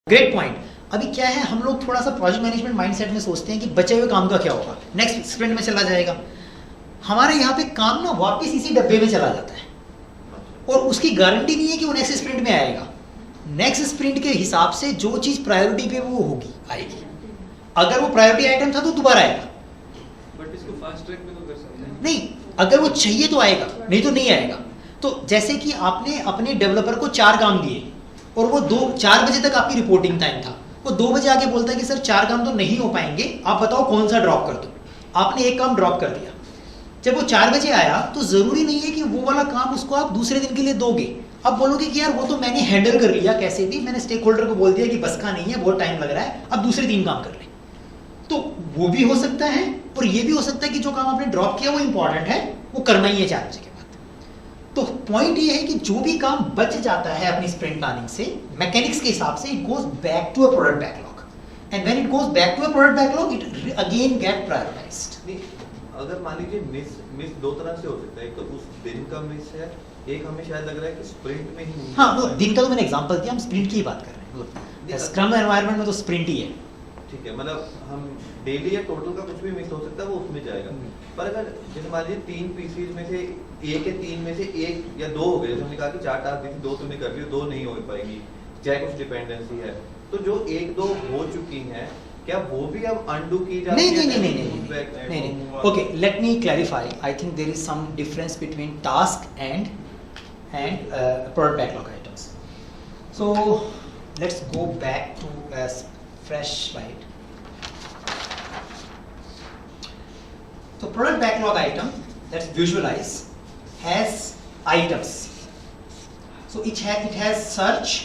Great point. अभी क्या है, हम लोग थोड़ा सा प्रोजेक्ट मैनेजमेंट माइंडसेट में सोचते हैं कि बचे हुए काम का क्या होगा, नेक्स्ट स्प्रिंट में चला जाएगा। हमारे यहाँ पे काम ना वापस इसी डब्बे में चला जाता है और उसकी गारंटी नहीं है कि वो नेक्स्ट स्प्रिंट में आएगा। नेक्स्ट स्प्रिंट के हिसाब से जो चीज़ प्रायोरिटी पे वो होगी आएगी। अगर वो प्रायोरिटी आइटम था तो दोबारा आएगा, बट इसको फास्ट ट्रैक में तो कर सकते हैं नहीं अगर वो चाहिए तो आएगा, नहीं तो नहीं आएगा। तो जैसे कि आपने अपने डेवलपर को 4 काम दिए और वो 4 बजे तक आपकी रिपोर्टिंग टाइम था, वो 2 बजे आके बोलता है कि सर 4 काम तो नहीं हो पाएंगे, आप बताओ कौन सा ड्रॉप कर दो। आपने एक काम ड्रॉप कर दिया। जब वो 4 बजे आया तो जरूरी नहीं है कि वो वाला काम उसको आप दूसरे दिन के लिए दोगे। आप बोलोगे कि यार वो तो मैंने हैंडल कर लिया, कैसे भी मैंने स्टेक होल्डर को बोल दिया कि बस का नहीं है, बहुत टाइम लग रहा है, अब दूसरे 3 काम कर ले। तो वो भी हो सकता है और ये भी हो सकता है कि जो काम आपने ड्रॉप किया वो इंपॉर्टेंट है, वो करना ही है 4 बजे के बाद। तो पॉइंट ये है कि जो भी काम बच जाता है अपनी स्प्रिंट प्लानिंग से, मैकेनिक्स के हिसाब से, it goes back to a product backlog, and when it goes back to a product backlog it again get prioritised. अगर मान लीजिए मिस 2 तरह से हो सकता है, एक तो उस दिन का मिस है, एक हमें शायद लग रहा है कि स्प्रिंट में ही नहीं। हाँ, वो दिन का तो मैंने एग्जांपल दिया, हम स्प्रिंट की ही बात कर रहे हैं। स्क्रम एनवायरनमेंट में तो स्प्रिंट ही है। ठीक है, मतलब हम डेली या टोटल का कुछ भी मिस हो सकता है, वो उसमें जाएगा। पर अगर जैसे मान लीजिए 3 पीसीज में से एक या 3 में से 1 या 2 हो गए, जैसे हमने कहा कि 4 टास्क दी थी, 2 तुमने कर ली, 2 नहीं हो पाएगी, चाहे कुछ डिपेंडेंसी है, तो जो 1-2 हो चुकी हैं, क्या वो भी अब अनडू की जाती है? नहीं। Okay, let me clarify. I think there is some difference between task and product backlog items. So let's go back to a fresh slide. So product backlog item, let's visualize, has items. So it has search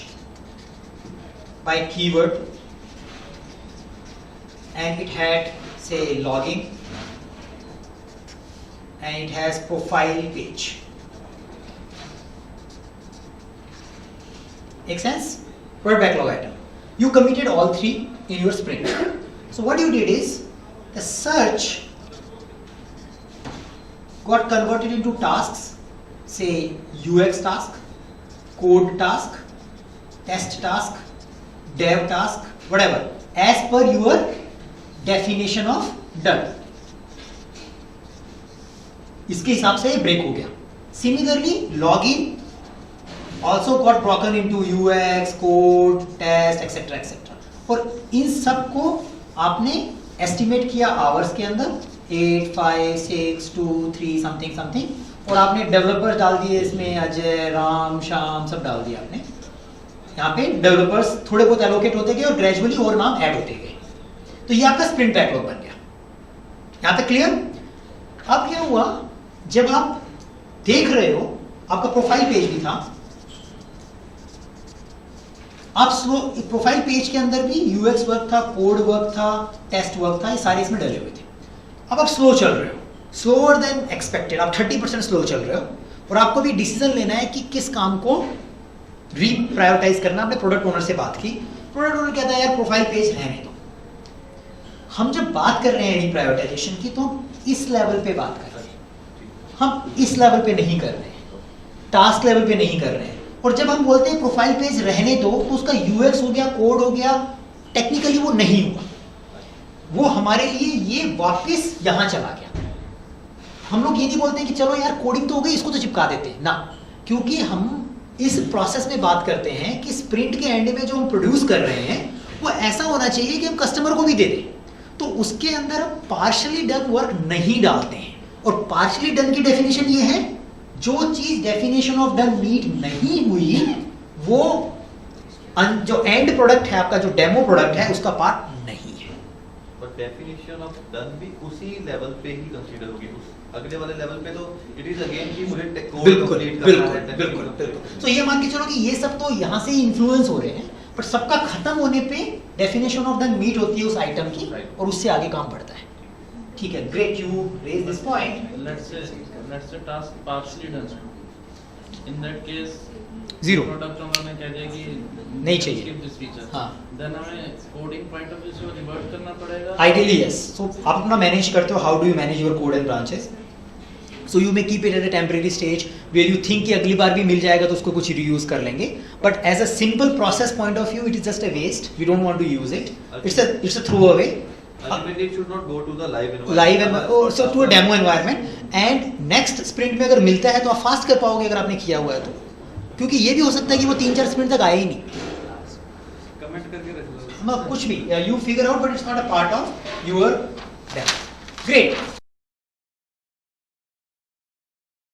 by keyword, and it had say logging, and it has profile page. Make sense? Product backlog item. You committed all 3 in your sprint. So what you did is the search got converted into tasks, say UX task, code task, test task, dev task, whatever, as per your definition of done. इसके हिसाब से break हो गया। Similarly, login also got broken into UX, code, test, etc. etc. और इन सब को आपने estimate किया आवर्स के अंदर, 8, 5, 6, 2, 3 समथिंग समथिंग, और आपने डेवलपर्स डाल दिए इसमें, अजय, राम, श्याम सब डाल दिया आपने। यहाँ पे डेवलपर्स थोड़े बहुत एलोकेट होते गए और ग्रेजुअली और नाम ऐड होते गए। तो ये आपका स्प्रिंट बैकलॉग बन गया। यहाँ तक क्लियर? अब क्या हुआ, जब आप देख रहे हो, आपका प्रोफाइल पेज भी था, आप प्रोफाइल पेज के अंदर भी यूएक्स वर्क था, कोड वर्क था, टेस्ट वर्क था, ये सारे इसमें डले हुए थे। अब आप स्लो चल रहे हो, स्लोअर देन एक्सपेक्टेड, आप 30% स्लो चल रहे हो, और आपको भी डिसीजन लेना है कि किस काम को रीप्रायोरिटाइज करना। आपने प्रोडक्ट ओनर से बात की, प्रोडक्ट ओनर कहता है यार प्रोफाइल पेज रहने दो। हम जब बात कर रहे हैं रीप्रायोरिटाइजेशन की, तो हम इस लेवल पे बात कर रहे हैं, हम इस लेवल पे नहीं कर रहे हैं, टास्क लेवल पे नहीं कर रहे हैं। और जब हम बोलते हैं प्रोफाइल पेज रहने दो, तो उसका यूएक्स हो गया, कोड हो गया, टेक्निकली वो नहीं हुआ, वो हमारे लिए ये वापस यहां चला गया। हम लोग ये नहीं बोलते कि चलो यार कोडिंग तो हो गई, इसको तो चिपका देते हैं ना, क्योंकि हम इस प्रोसेस में बात करते हैं कि स्प्रिंट के एंड में जो हम प्रोड्यूस कर रहे हैं वो ऐसा होना चाहिए कि हम कस्टमर को भी दे दें। तो उसके अंदर हम पार्शियली डन वर्क नहीं डालते हैं, और पार्शियली डन की डेफिनेशन ये है, जो चीज डेफिनेशन ऑफ डन मीट नहीं हुई, वो जो एंड प्रोडक्ट है आपका, जो डेमो प्रोडक्ट है, उसका पार्ट नहीं है। पर डेफिनेशन ऑफ डन भी उसी लेवल पे ही कंसीडर होगी, उस अगले वाले लेवल पे तो इट इज अगेन कि मुझे कोड कंप्लीट करना है। बिल्कुल। तो ये मान के चलो कि ये सब तो यहाँ से इन्फ्लुएंस हो रहे हैं, पर सबका खत्म होने पे डेफिनेशन ऑफ डन मीट होती है उस आइटम की, और उससे आगे काम बढ़ता है। ठीक है, great, you raise this point. Let's say task partially done. In that case, Zero. Product owner ने कह दिया कि नहीं चाहिए। skip this feature. हाँ। Then हमें coding point of view से revert करना पड़ेगा। Ideally yes. So आप अपना मैनेज करते हो, how do you manage your code and branches? So you may keep it at a temporary stage where you think कि अगली बार भी मिल जाएगा तो उसको कुछ रीयूज कर लेंगे, but as a simple process point of view it is just a waste, we don't want to use it, it's a throw away Ultimately, it should not go to the live environment. Live so to a demo environment, and next sprint में अगर मिलता है तो आप fast कर पाओगे अगर आपने किया हुआ है तो, क्योंकि ये भी हो सकता है कि वो 3-4 स्प्रिंट तक आए ही नहीं, कमेंट करके रख लो। कुछ भी you figure out, but it's not a part of your demo. Great.